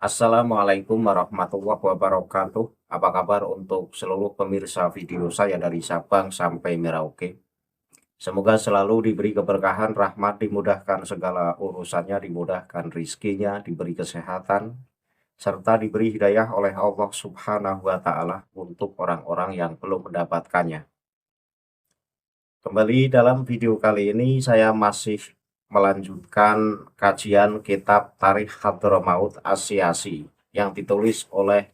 Assalamualaikum warahmatullahi wabarakatuh. Apa kabar untuk seluruh pemirsa video saya dari Sabang sampai Merauke? Semoga selalu diberi keberkahan, rahmat, dimudahkan segala urusannya, dimudahkan rizkinya, diberi kesehatan, serta diberi hidayah oleh Allah Subhanahu wa Ta'ala untuk orang-orang yang belum mendapatkannya. Kembali dalam video kali ini, saya masih melanjutkan kajian kitab Tarikh Hadramaut Asy'azi yang ditulis oleh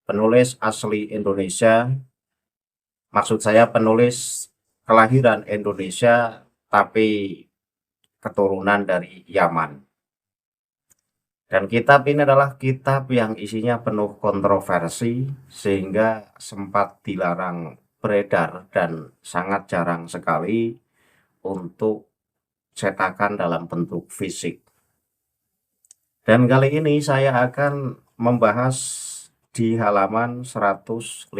penulis asli Indonesia, maksud saya penulis kelahiran Indonesia tapi keturunan dari Yaman. Dan kitab ini adalah kitab yang isinya penuh kontroversi sehingga sempat dilarang beredar dan sangat jarang sekali untuk cetakan dalam bentuk fisik. Dan kali ini saya akan membahas di halaman 154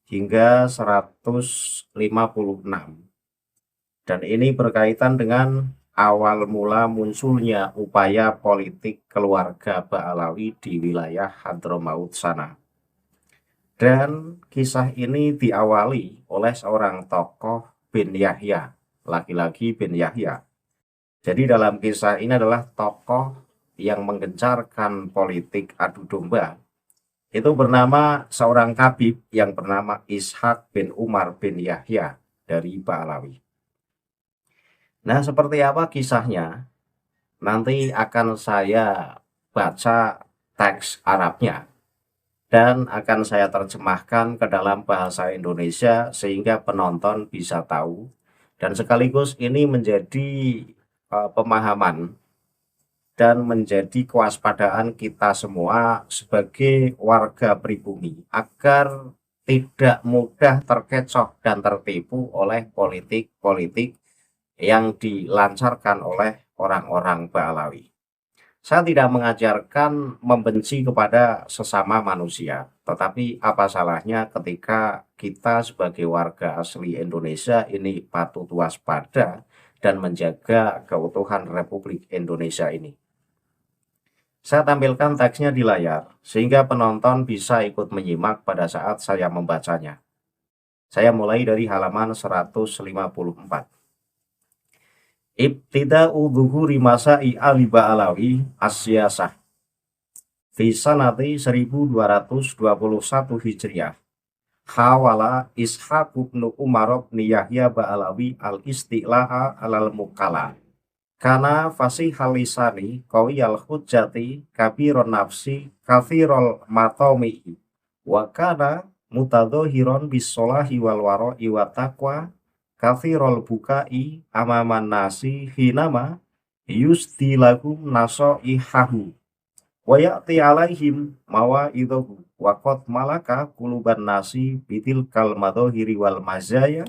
hingga 156. Dan ini berkaitan dengan awal mula munculnya upaya politik keluarga Ba'alawi di wilayah Hadramaut sana. Dan kisah ini diawali oleh seorang tokoh bin Yahya, laki-laki bin Yahya. Jadi dalam kisah ini adalah tokoh yang menggencarkan politik adu domba. Itu bernama seorang tabib yang bernama Ishak bin Umar bin Yahya dari Ba'alawi. Nah, seperti apa kisahnya? Nanti akan saya baca teks Arabnya dan akan saya terjemahkan ke dalam bahasa Indonesia sehingga penonton bisa tahu. Dan sekaligus ini menjadi pemahaman dan menjadi kewaspadaan kita semua sebagai warga pribumi agar tidak mudah terkecoh dan tertipu oleh politik-politik yang dilancarkan oleh orang-orang Ba'alawi. Saya tidak mengajarkan membenci kepada sesama manusia, tetapi apa salahnya ketika kita sebagai warga asli Indonesia ini patut waspada dan menjaga keutuhan Republik Indonesia ini. Saya tampilkan teksnya di layar, sehingga penonton bisa ikut menyimak pada saat saya membacanya. Saya mulai dari halaman 154. Ibtida'u dhuhuri masa'i Ali Ba'alawi Asy'asah fi sanati 1221 Hijriah. Hawala Ishaq bin Umar bin Yahya Ba'alawi al-istilaha alal mukalla. Kana fasihal lisani qawiyal hujjati kabiron nafsi kathirol matomi'i wa kana mutadhahiron bisolahi wal wara'i wa taqwa kathirol bukai amaman nasi hinama yusdilahum naso'ihahu wa ya'ti alaihim mawa'idhahu wa qad malaka kuluban nasi bitilkal madhahiri wal mazaya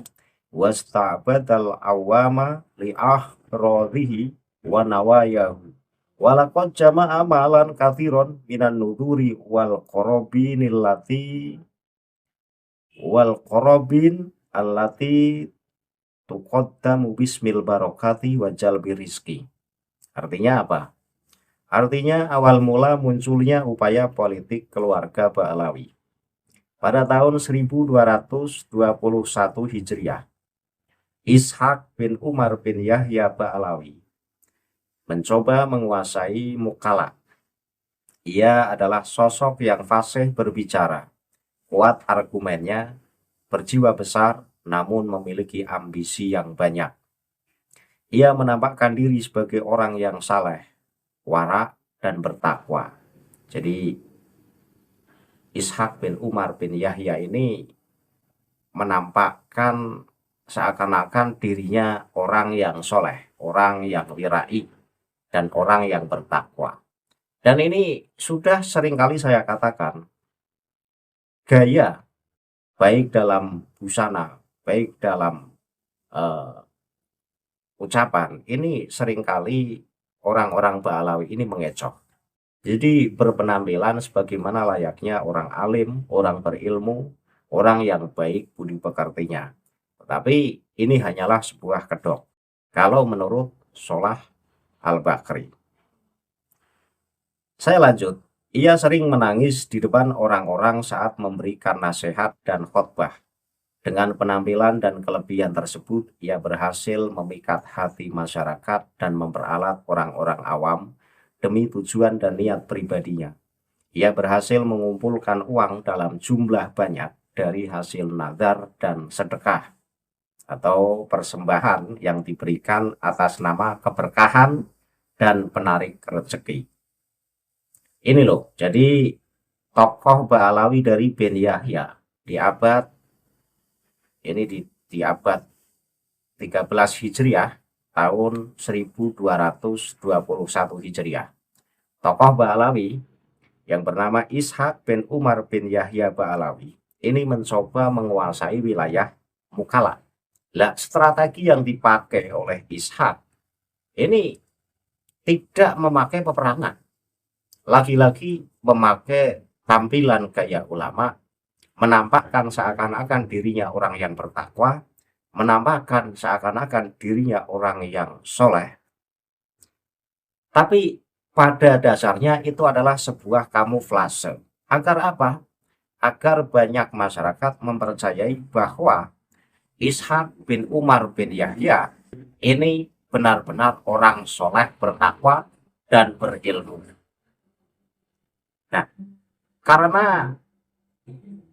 wasta'badal awama li'ahrodhihi wa nawayahu walaqad jama'a malan kathiron minan nuduri wal qorobin allati tuqaddamu bismil barakati wa jalbi rizki. Artinya apa? Artinya awal mula munculnya upaya politik keluarga Ba'alawi pada tahun 1221 Hijriah. Ishak bin Umar bin Yahya Ba'alawi mencoba menguasai Mukalla. Ia adalah sosok yang fasih berbicara, kuat argumennya, berjiwa besar, namun memiliki ambisi yang banyak. Ia menampakkan diri sebagai orang yang saleh, wara, dan bertakwa. Jadi Ishak bin Umar bin Yahya ini menampakkan seakan-akan dirinya orang yang soleh, orang yang wirai, dan orang yang bertakwa. Dan ini sudah seringkali saya katakan, gaya baik dalam busana, baik dalam ucapan, ini seringkali orang-orang Ba'alawi ini mengecoh. Jadi berpenampilan sebagaimana layaknya orang alim, orang berilmu, orang yang baik budi pekertinya. Tetapi ini hanyalah sebuah kedok. Kalau menurut Solah Al-Bakri. Saya lanjut. Ia sering menangis di depan orang-orang saat memberikan nasihat dan khotbah. Dengan penampilan dan kelebihan tersebut, ia berhasil memikat hati masyarakat dan memperalat orang-orang awam demi tujuan dan niat pribadinya. Ia berhasil mengumpulkan uang dalam jumlah banyak dari hasil nadar dan sedekah atau persembahan yang diberikan atas nama keberkahan dan penarik rezeki. Ini loh, jadi tokoh Ba'alawi dari Ben Yahya di abad di abad 13 Hijriah tahun 1221 Hijriah. Tokoh Ba'alawi yang bernama Ishak bin Umar bin Yahya Ba'alawi ini mencoba menguasai wilayah Mukalla. Lah, strategi yang dipakai oleh Ishak ini tidak memakai peperangan, lagi-lagi memakai tampilan gaya ulama, menampakkan seakan-akan dirinya orang yang bertakwa, menampakkan seakan-akan dirinya orang yang soleh. Tapi pada dasarnya itu adalah sebuah kamuflase. Agar apa? Agar banyak masyarakat mempercayai bahwa Ishak bin Umar bin Yahya ini benar-benar orang soleh, bertakwa, dan berilmu. Nah, karena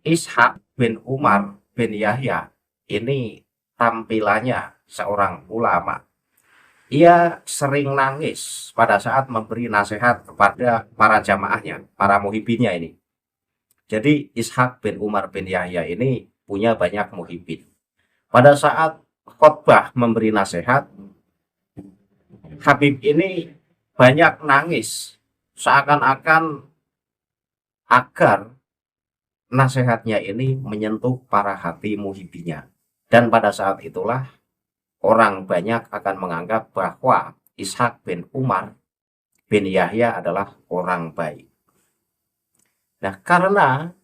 Ishak bin Umar bin Yahya ini tampilannya seorang ulama, ia sering nangis pada saat memberi nasihat kepada para jamaahnya, para muhibinnya ini. Jadi Ishak bin Umar bin Yahya ini punya banyak muhibin. Pada saat khotbah memberi nasihat, Habib ini banyak nangis, seakan-akan agar nasihatnya ini menyentuh para hati muhibinya. Dan pada saat itulah orang banyak akan menganggap bahwa Ishak bin Umar bin Yahya adalah orang baik. Nah, karena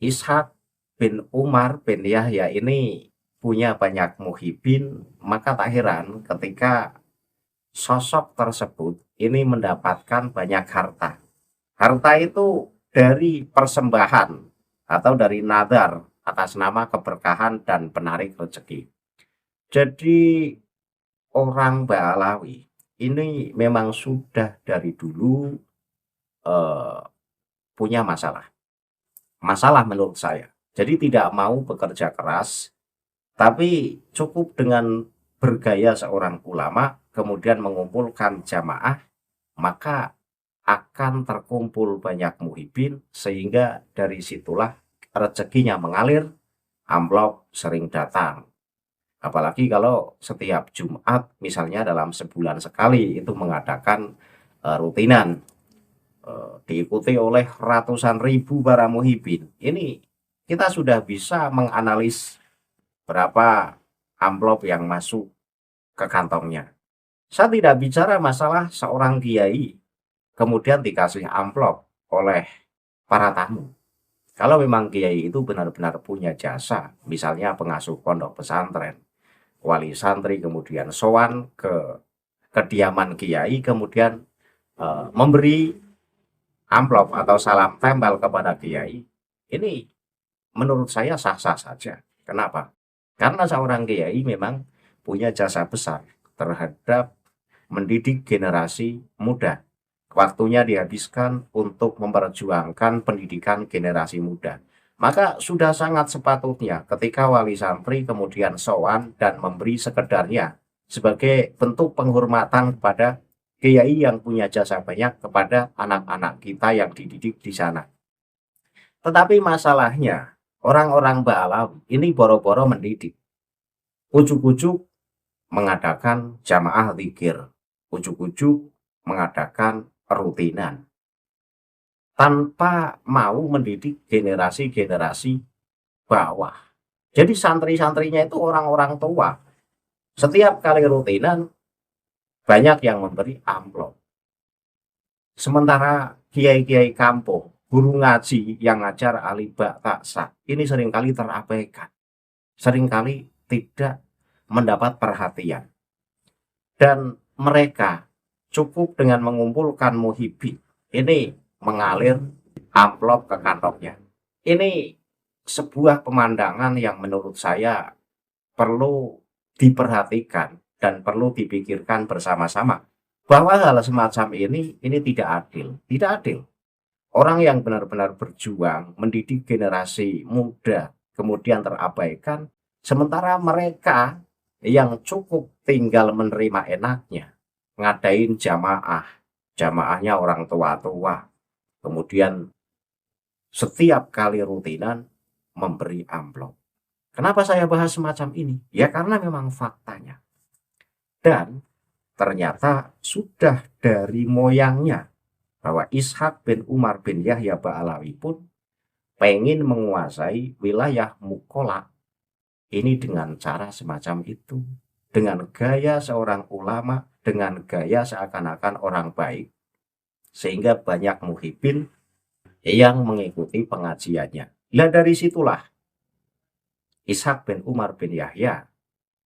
Ishak bin Umar bin Yahya ini punya banyak muhibin, maka tak heran ketika sosok tersebut ini mendapatkan banyak harta. Harta itu dari persembahan atau dari nadar atas nama keberkahan dan penarik rezeki. Jadi orang Ba'alawi ini memang sudah dari dulu eh, punya masalah. Masalah menurut saya. Jadi tidak mau bekerja keras, tapi cukup dengan bergaya seorang ulama, kemudian mengumpulkan jamaah, maka akan terkumpul banyak muhibin, sehingga dari situlah rezekinya mengalir, amplop sering datang. Apalagi kalau setiap Jumat, misalnya dalam sebulan sekali, itu mengadakan rutinan, diikuti oleh ratusan ribu para muhibin. Ini kita sudah bisa menganalis berapa amplop yang masuk ke kantongnya. Saya tidak bicara masalah seorang kiai kemudian dikasih amplop oleh para tamu. Kalau memang kiai itu benar-benar punya jasa, misalnya pengasuh pondok pesantren, wali santri, kemudian sowan ke kediaman kiai, kemudian memberi amplop atau salam tempel kepada kiai, ini menurut saya sah-sah saja. Kenapa? Karena seorang kiai memang punya jasa besar terhadap mendidik generasi muda. Waktunya dihabiskan untuk memperjuangkan pendidikan generasi muda. Maka sudah sangat sepatutnya ketika wali santri kemudian sowan dan memberi sekedarnya sebagai bentuk penghormatan kepada kiai yang punya jasa banyak kepada anak-anak kita yang dididik di sana. Tetapi masalahnya, orang-orang Ba'alawi ini boro-boro mendidik. Ujuk-ujuk mengadakan jamaah zikir, ujuk-ujuk mengadakan rutinan, tanpa mau mendidik generasi-generasi bawah. Jadi santri-santrinya itu orang-orang tua. Setiap kali rutinan, banyak yang memberi amplop. Sementara kiai-kiai kampung, guru ngaji yang ngajar alibak taksa, ini seringkali terabaikan. Seringkali tidak mendapat perhatian. Dan mereka cukup dengan mengumpulkan muhibin. Ini mengalir amplop ke kantongnya. Ini sebuah pemandangan yang menurut saya perlu diperhatikan dan perlu dipikirkan bersama-sama bahwa hal semacam ini tidak adil, tidak adil. Orang yang benar-benar berjuang mendidik generasi muda kemudian terabaikan, sementara mereka yang cukup tinggal menerima enaknya, ngadain jamaah, jamaahnya orang tua-tua, kemudian setiap kali rutinan memberi amplop. Kenapa saya bahas semacam ini? Ya karena memang faktanya. Dan ternyata sudah dari moyangnya bahwa Ishak bin Umar bin Yahya Ba'alawi pun pengen menguasai wilayah Mukola ini dengan cara semacam itu. Dengan gaya seorang ulama, dengan gaya seakan-akan orang baik. Sehingga banyak muhibin yang mengikuti pengajiannya. Nah dari situlah Ishak bin Umar bin Yahya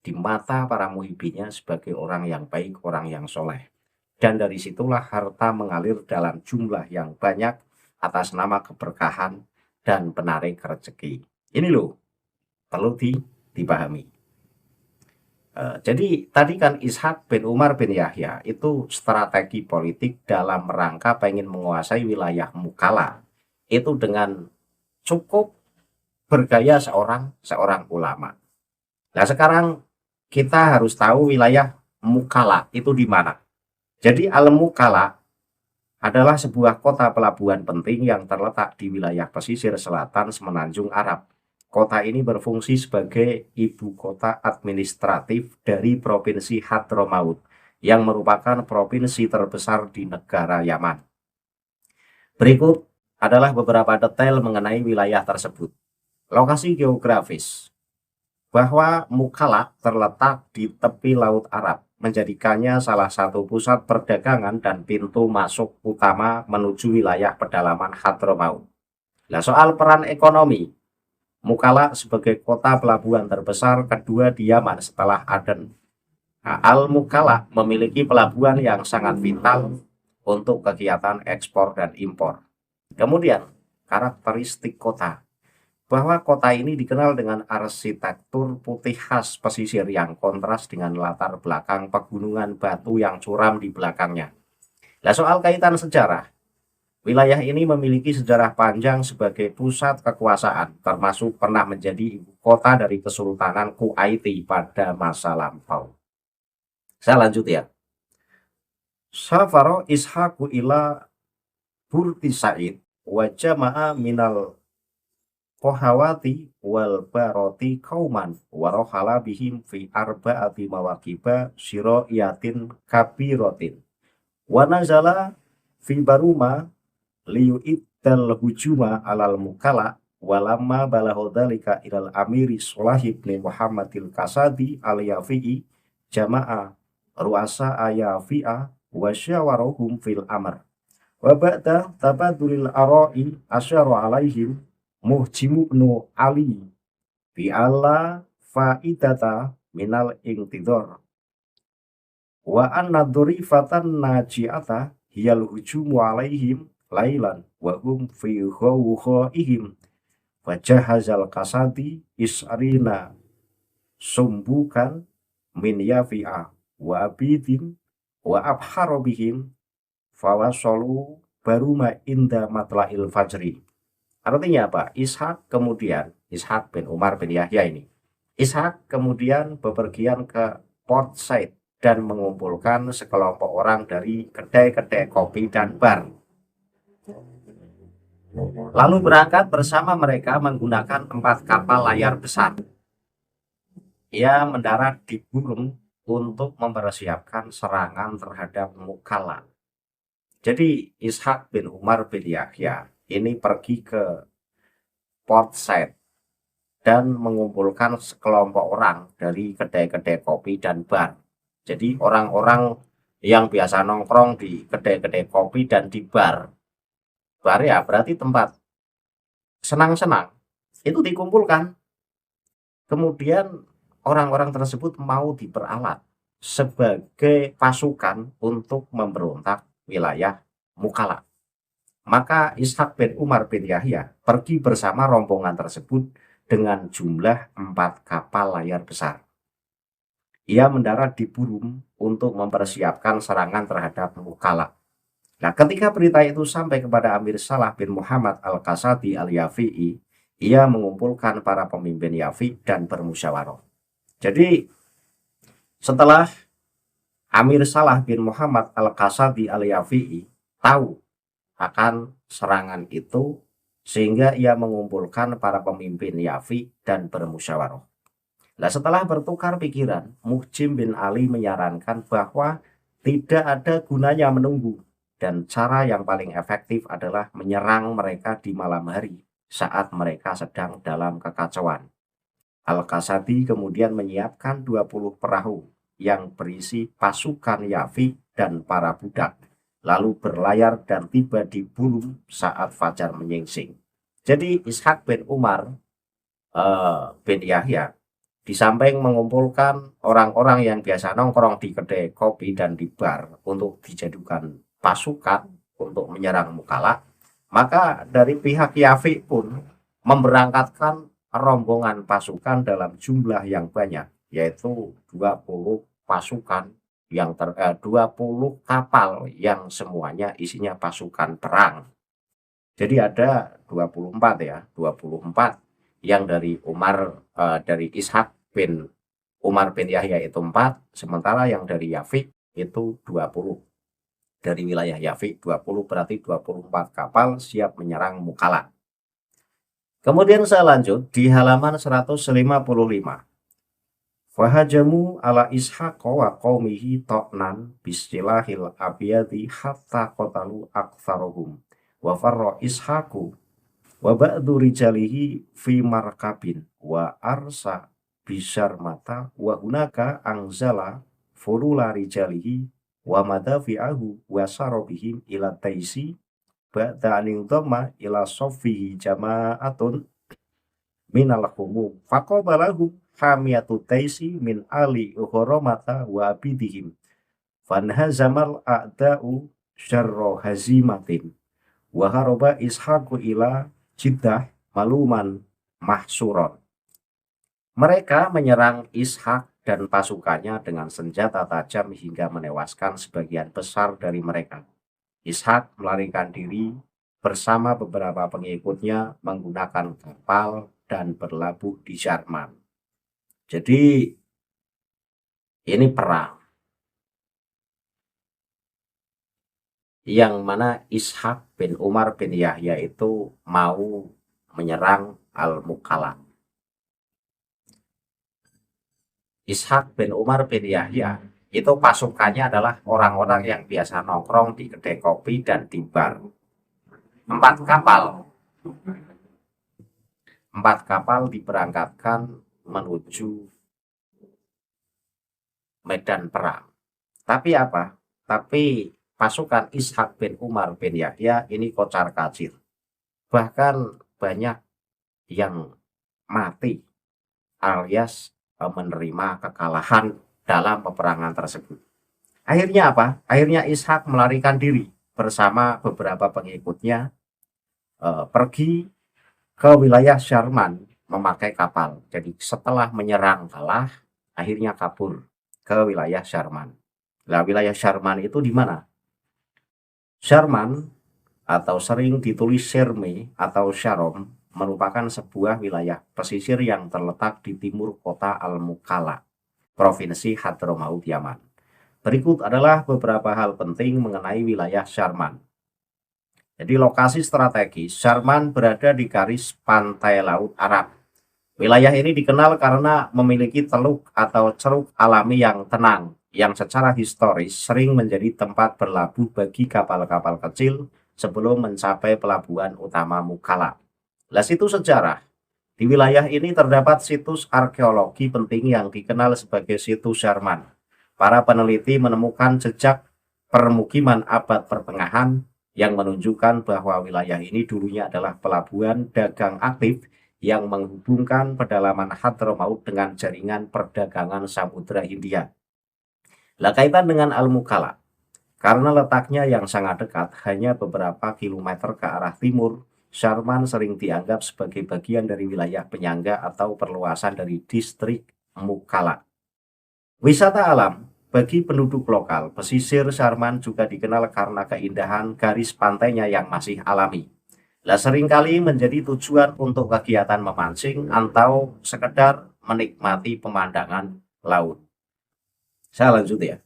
di mata para muhibinnya sebagai orang yang baik, orang yang soleh. Dan dari situlah harta mengalir dalam jumlah yang banyak atas nama keberkahan dan penarik rezeki. Ini loh, perlu dipahami. Jadi tadi kan Ishak bin Umar bin Yahya itu strategi politik dalam rangka pengen menguasai wilayah Mukalla. Itu dengan cukup bergaya seorang ulama. Nah sekarang kita harus tahu wilayah Mukalla itu di mana. Jadi Al-Mukalla adalah sebuah kota pelabuhan penting yang terletak di wilayah pesisir selatan Semenanjung Arab. Kota ini berfungsi sebagai ibu kota administratif dari Provinsi Hadramaut, yang merupakan provinsi terbesar di negara Yaman. Berikut adalah beberapa detail mengenai wilayah tersebut. Lokasi geografis, bahwa Mukalla terletak di tepi Laut Arab, menjadikannya salah satu pusat perdagangan dan pintu masuk utama menuju wilayah pedalaman Hadramaut. Nah, soal peran ekonomi, Mukalla sebagai kota pelabuhan terbesar kedua di Yaman setelah Aden. Nah, Al-Mukalla memiliki pelabuhan yang sangat vital untuk kegiatan ekspor dan impor. Kemudian, karakteristik kota, bahwa kota ini dikenal dengan arsitektur putih khas pesisir yang kontras dengan latar belakang pegunungan batu yang curam di belakangnya. Nah, soal kaitan sejarah, wilayah ini memiliki sejarah panjang sebagai pusat kekuasaan, termasuk pernah menjadi ibu kota dari Kesultanan Kuwaiti pada masa lampau. Saya lanjut ya. Safaro Ishaqu ila Burti Said wa jama'a minal Kohawati wal baroti kauman warohala bihim fi arba'ati mawakiba siro yatin kabirotin wa nazala fi baruma liyu'iddal hujuma alal Mukalla walamma balahodalika ilal amiri Solah ibn Muhammadil Kasadi al-Yafi'i jama'a ruasa ayafi'a wa syawarohum fil amr wa ba'da tabadulil ara'i asyara alaihim Muhjimu ibnu Ali bi alla faidata minal intidor wa anna dhurifatan naji'ata hiyal hujumu alaihim lailan wa hum fi khawkhaihim wa jahazal kasadi isrina sumbukan min yafi'a wa abidin wa abharo bihim fawasalu baruma inda matla'il fajri. Artinya apa? Ishak bin Umar bin Yahya ini. Ishak kemudian bepergian ke Port Said dan mengumpulkan sekelompok orang dari kedai-kedai kopi dan bar. Lalu berangkat bersama mereka menggunakan 4 kapal layar besar. Ia mendarat di Burung untuk mempersiapkan serangan terhadap Mukalla. Jadi Ishak bin Umar bin Yahya ini pergi ke Port Said dan mengumpulkan sekelompok orang dari kedai-kedai kopi dan bar. Jadi orang-orang yang biasa nongkrong di kedai-kedai kopi dan di bar. Bar ya berarti tempat senang-senang. Itu dikumpulkan. Kemudian orang-orang tersebut mau diperalat sebagai pasukan untuk memberontak wilayah Mukalla. Maka Ishak bin Umar bin Yahya pergi bersama rombongan tersebut dengan jumlah 4 kapal layar besar. Ia mendarat di Burum untuk mempersiapkan serangan terhadap Mukalla. Nah, ketika berita itu sampai kepada Amir Salah bin Muhammad Al-Qasadi Al-Yafi'i, ia mengumpulkan para pemimpin Yafi dan bermusyawarah. Jadi, setelah Amir Salah bin Muhammad Al-Qasadi Al-Yafi'i tahu akan serangan itu, sehingga ia mengumpulkan para pemimpin Yafi dan bermusyawarah. Nah, setelah bertukar pikiran, Muhjim bin Ali menyarankan bahwa tidak ada gunanya menunggu dan cara yang paling efektif adalah menyerang mereka di malam hari saat mereka sedang dalam kekacauan. Al-Qasadi kemudian menyiapkan 20 perahu yang berisi pasukan Yafi dan para budak, lalu berlayar dan tiba di Burum saat fajar menyingsing. Jadi Ishak bin Umar bin Yahya di samping mengumpulkan orang-orang yang biasa nongkrong di kedai kopi dan di bar untuk dijadikan pasukan untuk menyerang Mukalla, maka dari pihak Yafi pun memberangkatkan rombongan pasukan dalam jumlah yang banyak, yaitu 20 pasukan 20 kapal yang semuanya isinya pasukan perang. Jadi ada 24 ya, 24 yang dari dari Ishak bin Umar bin Yahya itu 4, sementara yang dari Yafi itu 20. Dari wilayah Yafi 20, berarti 24 kapal siap menyerang Mukalla. Kemudian saya lanjut di halaman 155. Fahajamu ala Ishaq wa qaumihi ta'nan bistilahil abiyadi hatta qatalu aktsaruhum wa farra Ishaqu wa ba'du rijalihi fi markabin wa arsa bisharmata wa hunaka angzala furula rijalihi wa madafi'ahu wa sarabihim ila taisi ba'da aning dhamma ila soffihi jama'atun minal humum faqabalahu hamiyatu taisi min ali ukhoromata wa abidihim fanhazamal a'da'u syarro hazimatin wa haroba Ishaqu ila Jiddah maluman mahsuron. Mereka menyerang Ishak dan pasukannya dengan senjata tajam hingga menewaskan sebagian besar dari mereka. Ishak melarikan diri bersama beberapa pengikutnya menggunakan kapal dan berlabuh di Jarman. Jadi ini perang yang mana Ishak bin Umar bin Yahya itu mau menyerang Al-Mukalla. Ishak bin Umar bin Yahya itu pasukannya adalah orang-orang yang biasa nongkrong di kedai kopi dan di bar. 4 kapal diberangkatkan menuju medan perang. Tapi apa? Tapi pasukan Ishak bin Umar bin Yahya ini kocar-kacir. Bahkan banyak yang mati alias menerima kekalahan dalam peperangan tersebut. Akhirnya apa? Akhirnya Ishak melarikan diri bersama beberapa pengikutnya pergi ke wilayah Syarman memakai kapal. Jadi setelah menyerang kalah, akhirnya kabur ke wilayah Syarman. Nah, wilayah Syarman itu di mana? Syarman atau sering ditulis Sherme atau Sharom merupakan sebuah wilayah pesisir yang terletak di timur kota Al-Mukalla, Provinsi Hadramaut, Yaman. Berikut adalah beberapa hal penting mengenai wilayah Syarman. Jadi lokasi strategis, Syarman berada di garis pantai Laut Arab. Wilayah ini dikenal karena memiliki teluk atau ceruk alami yang tenang, yang secara historis sering menjadi tempat berlabuh bagi kapal-kapal kecil sebelum mencapai pelabuhan utama Mukalla. Nah, situs sejarah. Di wilayah ini terdapat situs arkeologi penting yang dikenal sebagai situs Syarman. Para peneliti menemukan jejak permukiman abad pertengahan yang menunjukkan bahwa wilayah ini dulunya adalah pelabuhan dagang aktif yang menghubungkan pedalaman Hadramaut dengan jaringan perdagangan Samudra Hindia. Nah, kaitan dengan Al-Mukalla. Karena letaknya yang sangat dekat, hanya beberapa kilometer ke arah timur, Sharman sering dianggap sebagai bagian dari wilayah penyangga atau perluasan dari distrik Mukalla. Wisata alam bagi penduduk lokal, pesisir Sharman juga dikenal karena keindahan garis pantainya yang masih alami. Lah seringkali menjadi tujuan untuk kegiatan memancing atau sekedar menikmati pemandangan laut. Saya lanjut ya.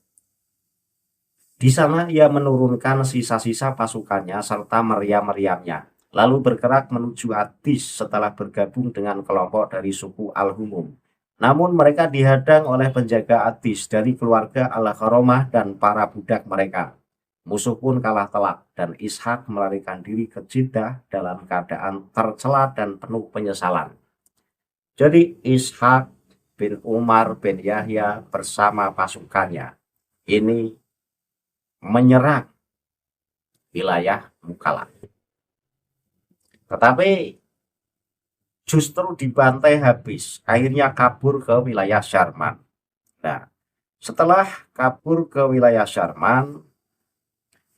Di sana ia menurunkan sisa-sisa pasukannya serta meriam-meriamnya, lalu bergerak menuju Addis setelah bergabung dengan kelompok dari suku Al-Humum. Namun mereka dihadang oleh penjaga Addis dari keluarga Al-Kharomah dan para budak mereka. Musuh pun kalah telak dan Ishak melarikan diri ke Jeddah dalam keadaan tercela dan penuh penyesalan. Jadi Ishak bin Umar bin Yahya bersama pasukannya ini menyerang wilayah Mukalla. Tetapi justru dibantai habis, akhirnya kabur ke wilayah Sharman. Nah, setelah kabur ke wilayah Sharman,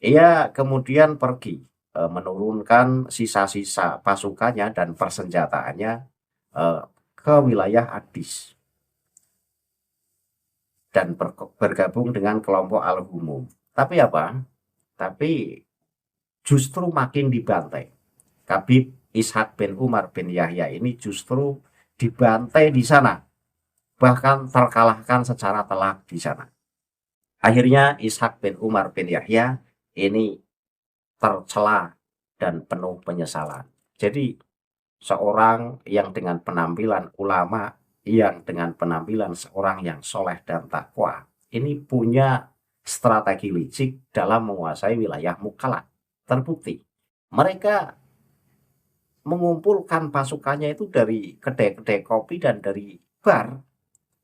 ia kemudian pergi menurunkan sisa-sisa pasukannya dan persenjataannya ke wilayah Addis dan bergabung dengan kelompok Al-Humum. Tapi apa? Tapi justru makin dibantai. Habib Ishak bin Umar bin Yahya ini justru dibantai di sana, bahkan terkalahkan secara telak di sana. Akhirnya Ishak bin Umar bin Yahya ini tercela dan penuh penyesalan. Jadi seorang yang dengan penampilan ulama, yang dengan penampilan seorang yang soleh dan takwa, ini punya strategi licik dalam menguasai wilayah Mukalla. Terbukti mereka mengumpulkan pasukannya itu dari kedai-kedai kopi dan dari bar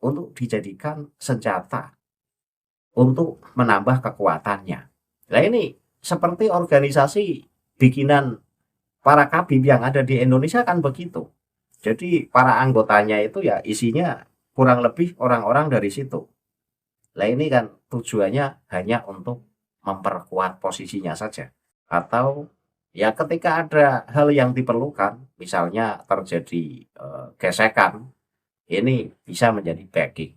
untuk dijadikan senjata untuk menambah kekuatannya. Nah ini seperti organisasi bikinan para kabib yang ada di Indonesia kan begitu. Jadi para anggotanya itu ya isinya kurang lebih orang-orang dari situ. Nah ini kan tujuannya hanya untuk memperkuat posisinya saja. Atau ya ketika ada hal yang diperlukan, misalnya terjadi gesekan, ini bisa menjadi backing.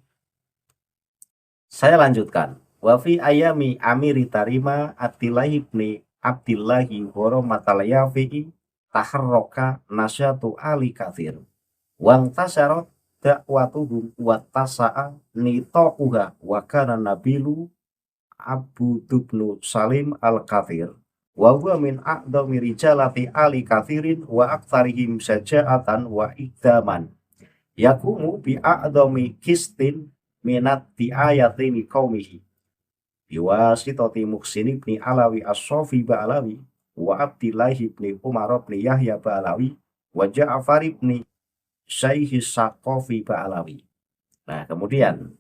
Saya lanjutkan. Wafi ayami amiri tarima Abdillahi ibni Abdillahi Horomatalayafi'i taharroka nasyatu ali kathir. Wang tasyarat dakwatuhum wattasa'a nitokuha wakana nabilu Abu Dubnu Salim al-Kathir wa huwa min a'dami rijalati ali kathirin wa aktsarihim saja'atan wa ikdaman yakumu bi a'dami kistin minat diayatini qaumihi biwasitati Muhsin ibni Alawi as-Sofi ba'alawi wa Abdillah ibni Umar ibni Yahya ba'alawi wa Ja'far ibni Syaihi Saqafi ba'alawi. Nah kemudian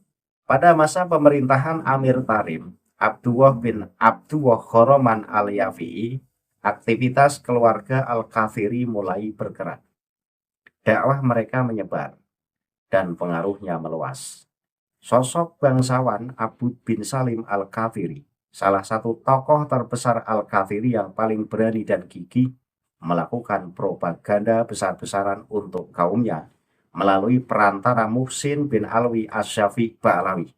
pada masa pemerintahan Amir Tarim Abdullah bin Abdullah Khoroman al-Yafi'i, aktivitas keluarga Al-Kathiri mulai bergerak. Dakwah mereka menyebar dan pengaruhnya meluas. Sosok bangsawan Abud bin Salim al-Kathiri, salah satu tokoh terbesar Al-Kathiri yang paling berani dan gigih, melakukan propaganda besar-besaran untuk kaumnya melalui perantara Muhsin bin Alwi Asy-Syafi' Ba'alawi.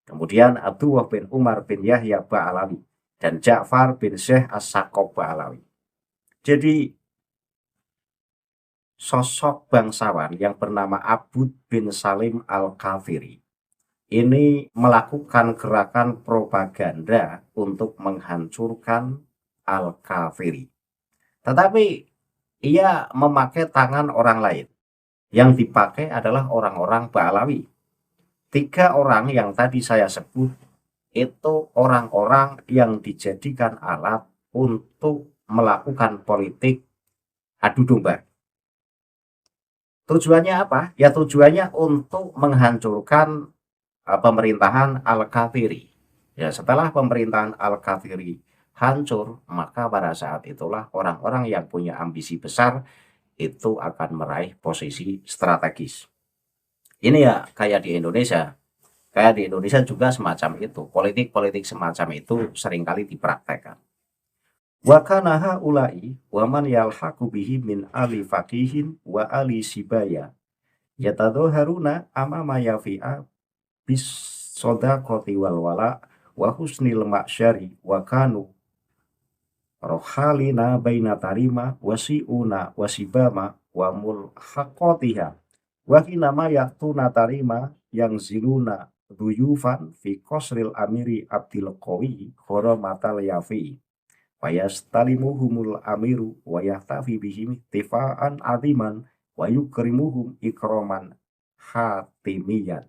Kemudian Abdullah bin Umar bin Yahya Ba'alawi dan Ja'far bin Syekh As-Saqaf Ba'alawi. Jadi sosok bangsawan yang bernama Abud bin Salim al-Kathiri ini melakukan gerakan propaganda untuk menghancurkan Al-Kathiri. Tetapi ia memakai tangan orang lain. Yang dipakai adalah orang-orang Ba'alawi. 3 orang yang tadi saya sebut itu orang-orang yang dijadikan alat untuk melakukan politik adu domba. Tujuannya apa? Ya tujuannya untuk menghancurkan pemerintahan Al-Kathiri. Ya setelah pemerintahan Al-Kathiri hancur, maka pada saat itulah orang-orang yang punya ambisi besar itu akan meraih posisi strategis. Ini ya kayak di Indonesia. Kayak di Indonesia juga semacam itu. Politik-politik semacam itu seringkali dipraktekkan. Wa kana haula'i wa man yalhaqu bihi min ali faqihin wa ali sibaya yatadhaharuna amama yafi'a bis shadaqati wal wala wa husnil ma'syari wa kanu rohalina baina tarima wasiuna wasibama wa mulhaqatiha wa hinama ya'tuna tarima yang ziluna duyufan fi qasril amiri abdil qawi khuramatal yafi wa yastalimuhumul amiru wa yahtafi bihim tifa'an adiman wa yukrimuhum ikraman hatimiyan.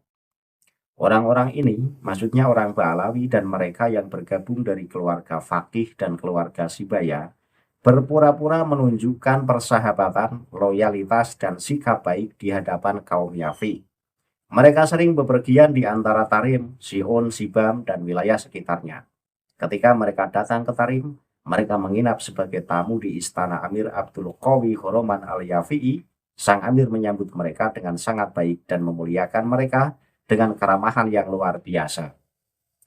Orang-orang ini maksudnya orang Ba'alawi dan mereka yang bergabung dari keluarga Faqih dan keluarga Sibaya berpura-pura menunjukkan persahabatan, loyalitas, dan sikap baik di hadapan kaum Yafi. Mereka sering bepergian di antara Tarim, Sihon, Sibam, dan wilayah sekitarnya. Ketika mereka datang ke Tarim, mereka menginap sebagai tamu di istana Amir Abdul Qawi Khuraman al-Yafi'i. Sang Amir menyambut mereka dengan sangat baik dan memuliakan mereka dengan keramahan yang luar biasa.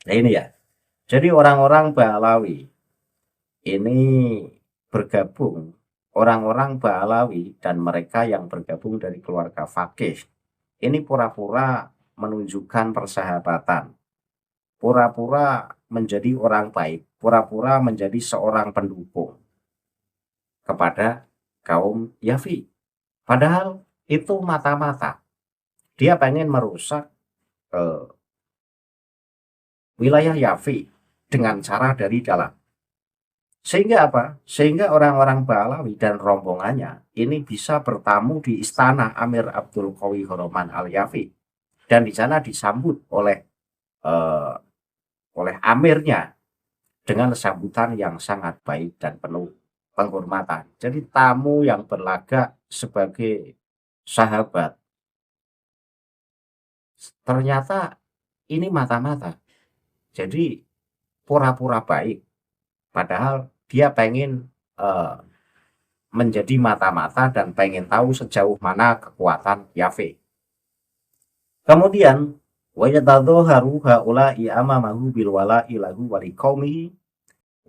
Nah ini ya, jadi orang-orang Ba'alawi ini bergabung, orang-orang Ba'alawi dan mereka yang bergabung dari keluarga Faqih ini pura-pura menunjukkan persahabatan, pura-pura menjadi orang baik, pura-pura menjadi seorang pendukung kepada kaum Yafi. Padahal itu mata-mata, dia pengen merusak wilayah Yafi dengan cara dari dalam. Sehingga apa? Sehingga orang-orang Ba'alawi dan rombongannya ini bisa bertamu di istana Amir Abdul Qawi Khuraman al-Yafi. Dan di sana disambut oleh amirnya dengan sambutan yang sangat baik dan penuh penghormatan. Jadi tamu yang berlagak sebagai sahabat. Ternyata ini mata-mata. Jadi pura-pura baik. Padahal dia pengen menjadi mata-mata dan pengen tahu sejauh mana kekuatan Yafi. Kemudian wa yatadhaharu haula'i amamahu bil wala'i lahu wa liqaumihi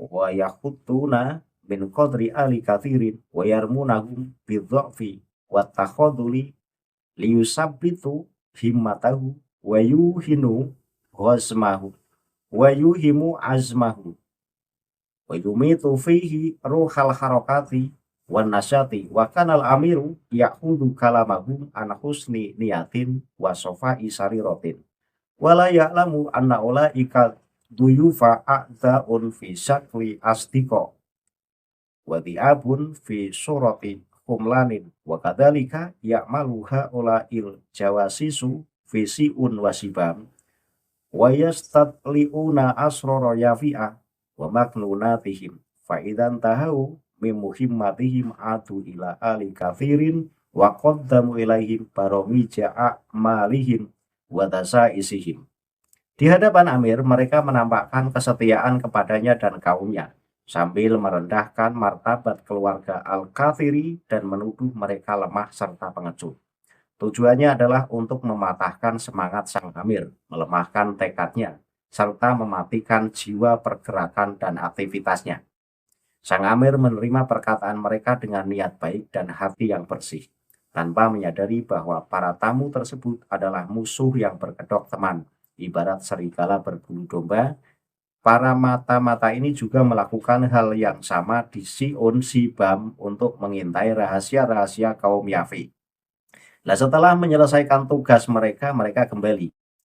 wa yakhuttuna min qadri ali kathirin wa yarmunahum bidhafi wa takhaduli liyusabbitu himmatahu wa yuhinu ghazmahu wa yuhimu azmahu wa yumitu fihi ruhal harakati wan nasyati wa kanal amiru ya'khudhu kalamahum an husni niyatin wa safai sariratin wala ya'lamu anna ulaika duyufa a'da'un fi syakli asdiqa wa di'abun fi surati humlanin wa kadzalika ya'malu ha'ula'il jawasisu fi si'un wa sibam wa yastatli'una asrara yafi'ah wa maknunatihim fa idzan tahau min muhimmatihim adu ila ali kafirin wa qaddamu ilaihim baramija a'malihim wa tasaisihim. Di hadapan Amir mereka menampakkan kesetiaan kepadanya dan kaumnya sambil merendahkan martabat keluarga Al-Kathiri dan menuduh mereka lemah serta pengecut. Tujuannya adalah untuk mematahkan semangat sang Amir, melemahkan tekadnya, serta mematikan jiwa pergerakan dan aktivitasnya. Sang Amir menerima perkataan mereka dengan niat baik dan hati yang bersih, tanpa menyadari bahwa para tamu tersebut adalah musuh yang berkedok teman, ibarat serigala berbulu domba. Para mata-mata ini juga melakukan hal yang sama di Si'un Sibam untuk mengintai rahasia-rahasia kaum Yafi. Nah, setelah menyelesaikan tugas mereka, mereka kembali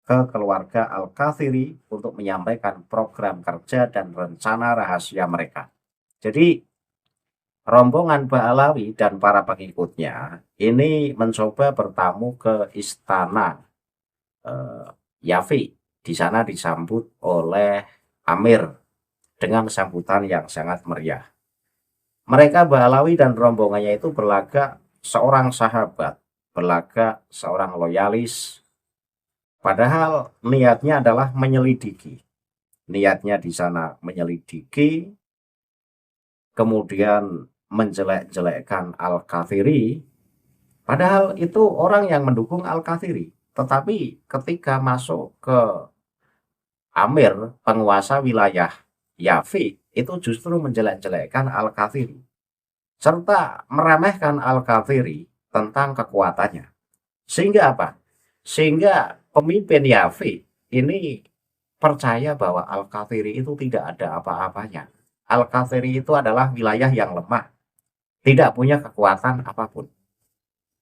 ke keluarga Al-Kathiri untuk menyampaikan program kerja dan rencana rahasia mereka. Jadi rombongan Ba'alawi dan para pengikutnya ini mencoba bertamu ke istana Yafi. Di sana disambut oleh Amir dengan sambutan yang sangat meriah. Mereka Ba'alawi dan rombongannya itu berlagak seorang sahabat, berlagak seorang loyalis. Padahal niatnya adalah menyelidiki. Niatnya di sana menyelidiki, kemudian menjelek-jelekkan Al-Kathiri. Padahal itu orang yang mendukung Al-Kathiri. Tetapi ketika masuk ke Amir, penguasa wilayah Yafi, itu justru menjelek-jelekkan Al-Kathiri, serta meremehkan Al-Kathiri tentang kekuatannya. Sehingga apa? Sehingga pemimpin Yafi ini percaya bahwa Al-Kathiri itu tidak ada apa-apanya. Al-Kathiri itu adalah wilayah yang lemah, tidak punya kekuatan apapun.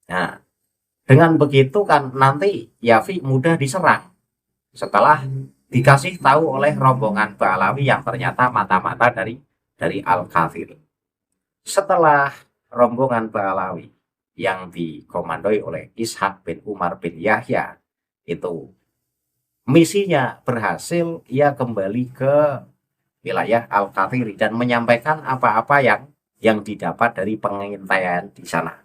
Nah, dengan begitu kan nanti Yafi mudah diserang setelah dikasih tahu oleh rombongan Ba'alawi yang ternyata mata-mata dari Al-Kathir. Setelah rombongan Ba'alawi yang dikomandoi oleh Ishak bin Umar bin Yahya itu misinya berhasil, ia kembali ke wilayah Al-Kathiri dan menyampaikan apa-apa yang didapat dari pengintaian di sana.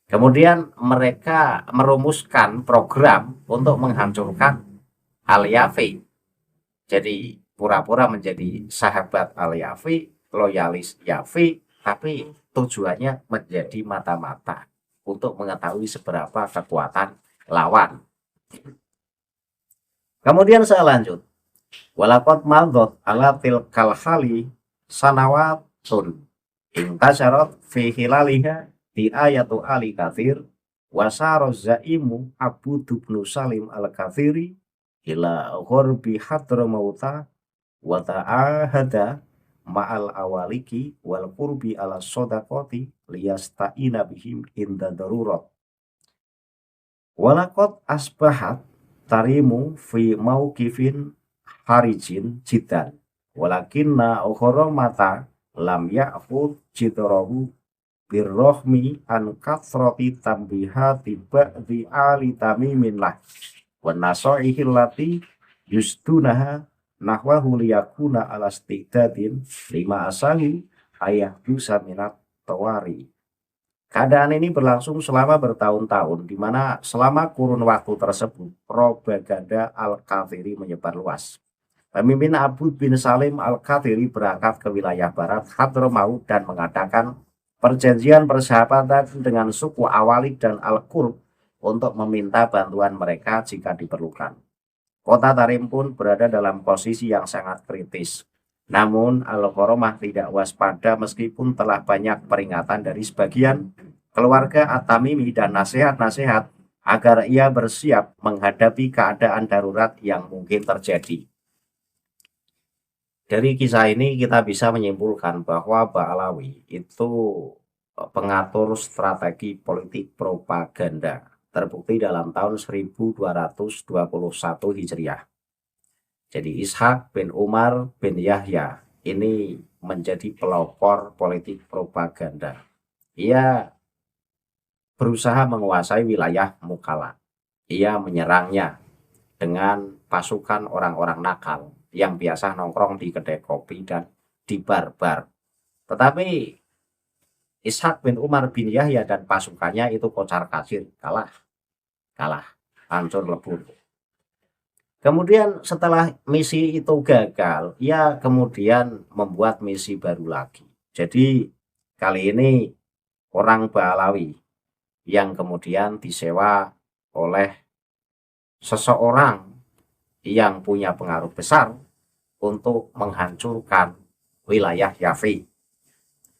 Kemudian mereka merumuskan program untuk menghancurkan Al-Yafi. Jadi pura-pura menjadi sahabat Al-Yafi, loyalis Yafi, tapi tujuannya menjadi mata-mata untuk mengetahui seberapa kekuatan lawan. Kemudian saya lanjut. Walakot maldot ala tilkal hali sanawatun intasyarat fi hilaliha di ayatu ali kathir wasaro zaimu Abu Dubnu Salim al-Kathiri ila ghorbi hadramauta wa ta'ahada ma'al awaliki wal qurbi ala sodakoti liyasta'ina bihim inda darurat. Walakot asbahat tarimu fi mauqifin harijin jidan walakinna ukhara mata lam ya'khud jidrahu birrohmi an kathrati tambihati ba'di ali tamimin lah wa nasaihi allati yusdunaha nahwahu liyakuna ala stiqdadin lima asahi ayah dusa minat tawari. Keadaan ini berlangsung selama bertahun-tahun, di mana selama kurun waktu tersebut propaganda Al-Kathiri menyebar luas. Pemimpin Abu bin Salim Al-Kathiri berangkat ke wilayah barat Hadramaut dan mengadakan perjanjian persahabatan dengan suku Awalik dan Al-Qurb untuk meminta bantuan mereka jika diperlukan. Kota Tarim pun berada dalam posisi yang sangat kritis. Namun Al-Qoromah tidak waspada meskipun telah banyak peringatan dari sebagian keluarga At-Tamimi dan nasihat-nasihat agar ia bersiap menghadapi keadaan darurat yang mungkin terjadi. Dari kisah ini kita bisa menyimpulkan bahwa Ba'alawi itu pengatur strategi politik propaganda, terbukti dalam tahun 1221 Hijriah. Jadi Ishak bin Umar bin Yahya ini menjadi pelopor politik propaganda. Ia berusaha menguasai wilayah Mukalla. Ia menyerangnya dengan pasukan orang-orang nakal yang biasa nongkrong di kedai kopi dan di bar-bar. Tetapi Ishak bin Umar bin Yahya dan pasukannya itu kocar-kacir, kalah, hancur lebur. Kemudian setelah misi itu gagal, ia kemudian membuat misi baru lagi. Jadi kali ini orang Ba'alawi yang kemudian disewa oleh seseorang yang punya pengaruh besar untuk menghancurkan wilayah Yafi.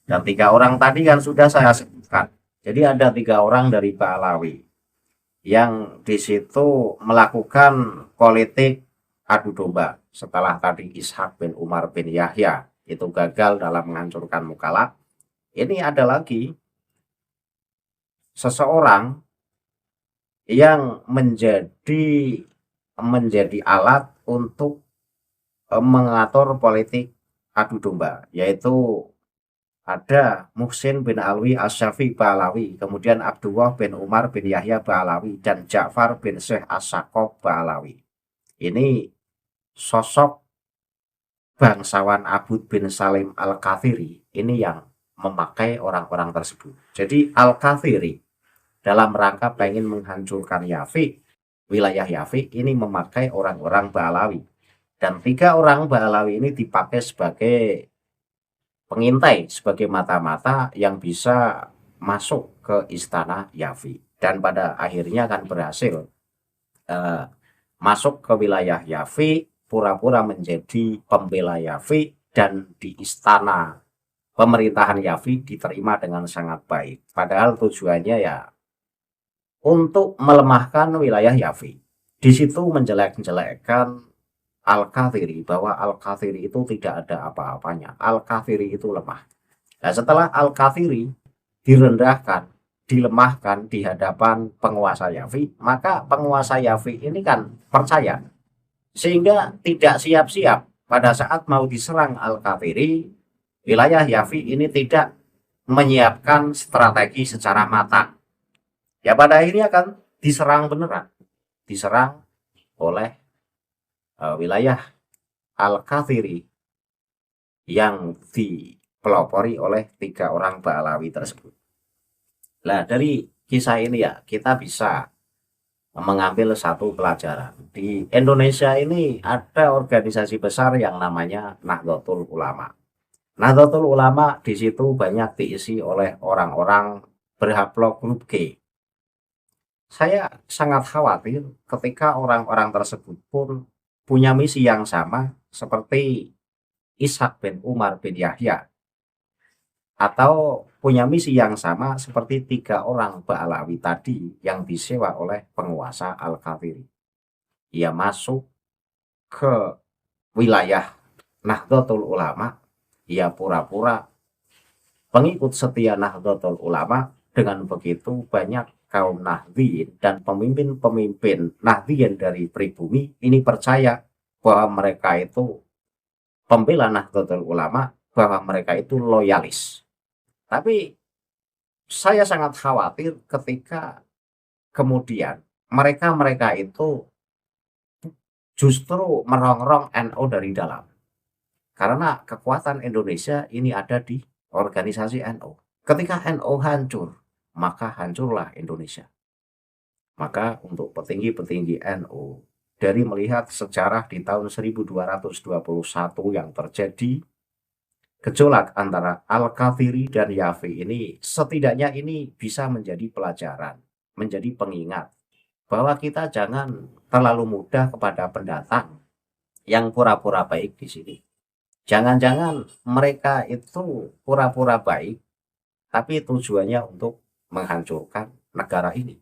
Dan 3 orang tadi kan sudah saya sebutkan. Jadi ada 3 orang dari Ba'alawi yang di situ melakukan politik adu domba. Setelah tadi Ishak bin Umar bin Yahya itu gagal dalam menghancurkan Mukalla, ini ada lagi seseorang yang menjadi alat untuk mengatur politik adu domba, yaitu ada Muhsin bin Alwi Asyafi Ba'alawi, kemudian Abdullah bin Umar bin Yahya Ba'alawi, dan Ja'far bin Syekh As-Saqqaf Ba'alawi. Ini sosok bangsawan Abu bin Salim Al-Kathiri ini yang memakai orang-orang tersebut. Jadi Al-Kathiri dalam rangka pengen menghancurkan Yafi, wilayah Yafi, ini memakai orang-orang Ba'alawi. Dan 3 orang Ba'alawi ini dipakai sebagai pengintai, sebagai mata-mata yang bisa masuk ke istana Yafi. Dan pada akhirnya akan berhasil eh, masuk ke wilayah Yafi, pura-pura menjadi pembela Yafi, dan di istana pemerintahan Yafi diterima dengan sangat baik. Padahal tujuannya ya untuk melemahkan wilayah Yafi. Di situ menjelek-jelekkan Al-Kathiri, bahwa Al-Kathiri itu tidak ada apa-apanya. Al-Kathiri itu lemah. Nah, setelah Al-Kathiri direndahkan, dilemahkan di hadapan penguasa Yafi, maka penguasa Yafi ini kan percaya, sehingga tidak siap-siap pada saat mau diserang Al-Kathiri, wilayah Yafi ini tidak menyiapkan strategi secara matang. Ya pada akhirnya kan diserang beneran, diserang oleh wilayah Al-Kathiri yang dipelopori oleh 3 orang Ba'alawi tersebut. Nah, dari kisah ini ya kita bisa mengambil satu pelajaran. Di Indonesia ini ada organisasi besar yang namanya Nahdlatul Ulama. Nahdlatul Ulama di situ banyak diisi oleh orang-orang berhaplok grup G. Saya sangat khawatir ketika orang-orang tersebut pun punya misi yang sama seperti Ishak bin Umar bin Yahya, atau punya misi yang sama seperti 3 orang Ba'alawi tadi yang disewa oleh penguasa Al-Kathiri. Ia masuk ke wilayah Nahdlatul Ulama, ia pura-pura pengikut setia Nahdlatul Ulama. Dengan begitu banyak kaum Nahdliyin dan pemimpin-pemimpin Nahdliyin dari pribumi ini percaya bahwa mereka itu pembela Nahdlatul Ulama, bahwa mereka itu loyalis. Tapi saya sangat khawatir ketika kemudian mereka-mereka itu justru merongrong NU dari dalam. Karena kekuatan Indonesia ini ada di organisasi NU. Ketika NU hancur, maka hancurlah Indonesia. Maka untuk petinggi-petinggi NU, dari melihat sejarah di tahun 1221 yang terjadi gejolak antara Al-Kathiri dan Yafi ini, setidaknya ini bisa menjadi pelajaran, menjadi pengingat bahwa kita jangan terlalu mudah kepada pendatang yang pura-pura baik di sini. Jangan-jangan mereka itu pura-pura baik, tapi tujuannya untuk menghancurkan negara ini.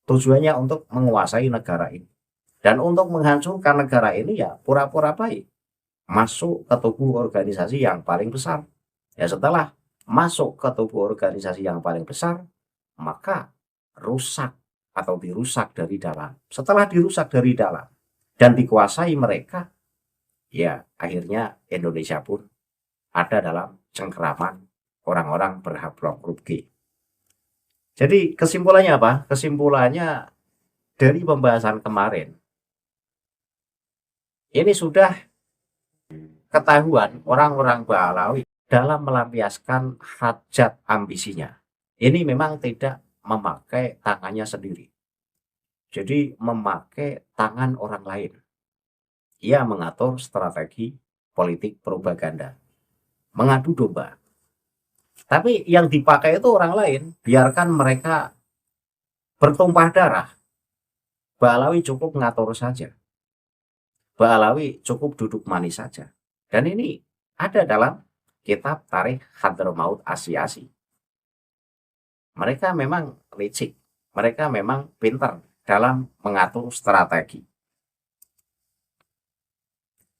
Tujuannya untuk menguasai negara ini. Dan untuk menghancurkan negara ini ya pura-pura baik. Masuk ke tubuh organisasi yang paling besar. Ya setelah masuk ke tubuh organisasi yang paling besar, maka rusak atau dirusak dari dalam. Setelah dirusak dari dalam dan dikuasai mereka, ya akhirnya Indonesia pun ada dalam cengkeraman orang-orang berhablok grup G. Jadi kesimpulannya apa? Kesimpulannya dari pembahasan kemarin, ini sudah ketahuan orang-orang Ba'alawi dalam melampiaskan hajat ambisinya. Ini memang tidak memakai tangannya sendiri. Jadi memakai tangan orang lain. Ia mengatur strategi politik propaganda. Mengadu domba. Tapi yang dipakai itu orang lain. Biarkan mereka bertumpah darah. Ba'alawi cukup ngatur saja. Ba'alawi cukup duduk manis saja. Dan ini ada dalam kitab Tarikh Hadramaut Asy'asy'i. Mereka memang licik, mereka memang pintar dalam mengatur strategi.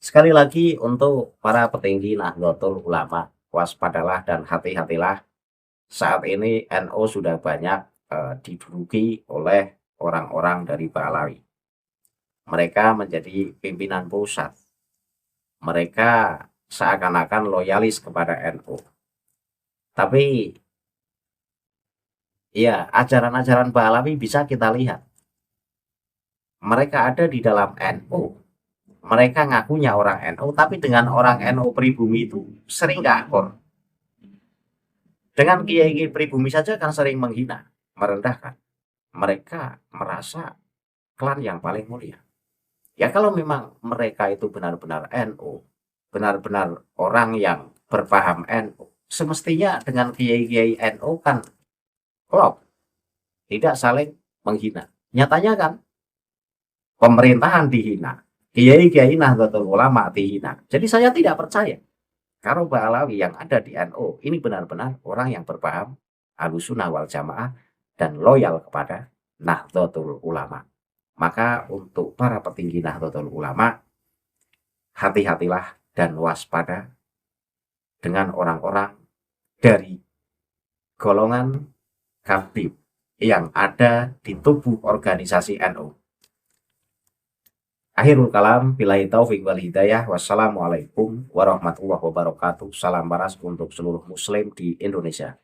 Sekali lagi untuk para petinggi Nahdlatul Ulama, waspadalah dan hati-hatilah. Saat ini NU sudah banyak diduduki oleh orang-orang dari Ba'alawi. Mereka menjadi pimpinan pusat. Mereka seakan-akan loyalis kepada NU. Tapi ya ajaran-ajaran Ba'alawi bisa kita lihat. Mereka ada di dalam NU. Mereka ngakunya orang NU, tapi dengan orang NU pribumi itu sering gak akur. Dengan kiai-kiai pribumi saja kan sering menghina, merendahkan. Mereka merasa klan yang paling mulia. Ya kalau memang mereka itu benar-benar NU, benar-benar orang yang berpaham NU, semestinya dengan kiai-kiai NU kan klop, tidak saling menghina. Nyatanya kan pemerintahan dihina, kiai-kiai Nahdlatul Ulama dihina. Jadi saya tidak percaya kalau Ba'alawi yang ada di NU ini benar-benar orang yang berpaham Ahlussunnah wal Jamaah dan loyal kepada Nahdlatul Ulama. Maka untuk para petinggi Nahdlatul Ulama, hati-hatilah dan waspada dengan orang-orang dari golongan Khatib yang ada di tubuh organisasi NU. Akhirul kalam, billahi taufik wal hidayah. Wassalamualaikum warahmatullahi wabarakatuh. Salam paras untuk seluruh muslim di Indonesia.